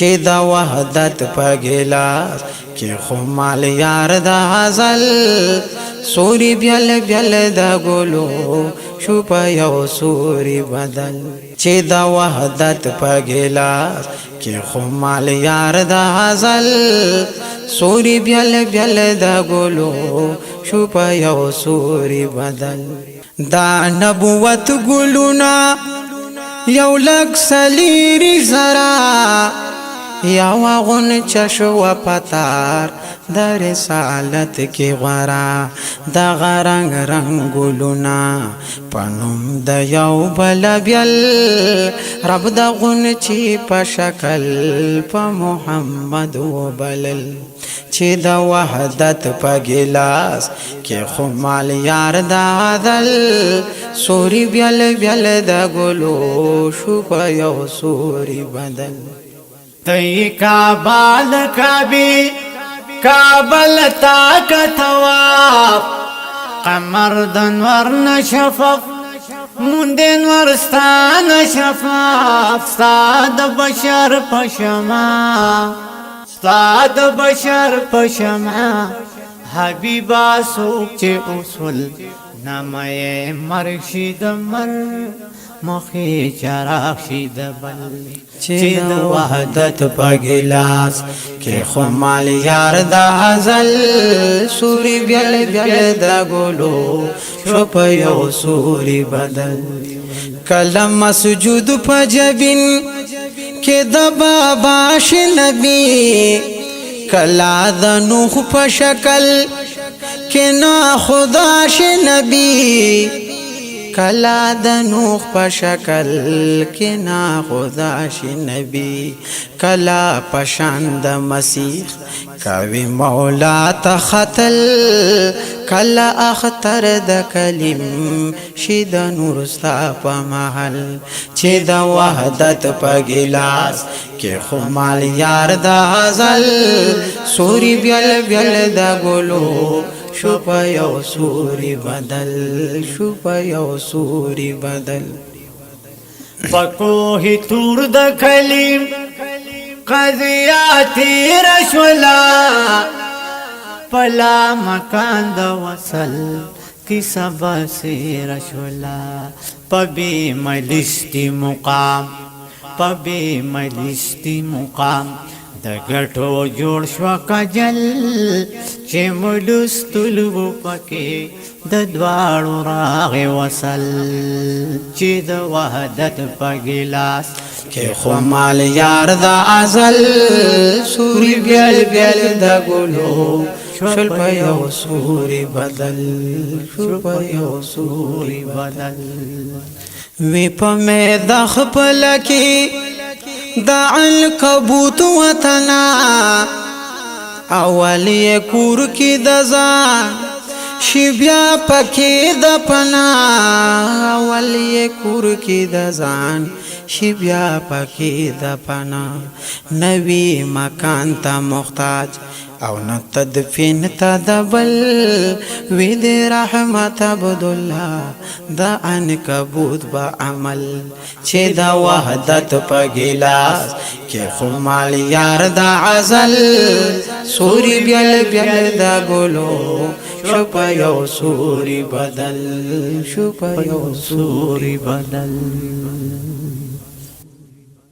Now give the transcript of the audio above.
چې د وحدت په ګلاس کې خمال یار د غزل سوري بیل بیل د ګلو شو په یو سوري بدل چې د وحدت په ګلاس کې خمال یار د غزل سوري بیل بیل د ګلو شو په یو سوري بدل دا نبوت ګلونا یو لک سلیری زرا یا واغن چشو پتار در رسالت کی غرا دا غرنگ رنگولونا پنوم د یو بل بیل رب دا غن چی په شکل په محمد و بلل چې د وحدت په ګلاس کې خمال یار د غزل سوري بیل بیل د ګلو شو په یو سوري بدل تی کابل کبی کابل تا کتواف قمر دنور نشفف مندن ورستان شفاف ساد بشر پشما ساد بشر پشما حبیبا سوک چه اصول نمائے مرشید مر مخی چراغ شید بل چې د وحدت په ګلاس کې خمال یار د غزل سوري بیل بیل د ګلو شو په یو سوري بدل کلم سجود په جبین کې د بابا ش نبی کلا د نوح په شکل کې نا خدا ش نبی کلا د نوح په شکل کې نا خدا شي نبی کلا پشان د مسیح کوي مولا ته خطل کلا اختر د کلیم شي د نور ستا په محل چې د وحدت په ګلاس کې خمال یار د غزل سوري بیل بیل د ګلو شو په یو سوري بدل شو په یو سوري بدل پکوه تور د کلیم قضیاتی رشولا پلا مکان د وصل کی سبا سی رشولا پبی مجلستی مقام پبی مجلستی مقام د ګټو جوړ شو کجل چې ملستلو پکې د دواړو راغ وصل چې د وحدت په ګلاس کې خمال یار د غزل سوري بیل بیل د ګلو شل په یو سوري بدل شل په یو سوري بدل وی په مې د خپل کې دا عنکبوت وطنا اولی کور کی د ځان شی بیا پکې د پنا اولی کور کی د ځان شی بیا پکې د پنا نوی مکان ته محتاج او نه تدفین تدبل وی د رحمت عبد الله د عنکبوت با عمل چې د وحدت په ګلاس کې خمال یار د غزل سوري بیل بیل د ګلو شو په یو سوري بدل شو په یو سوري بدل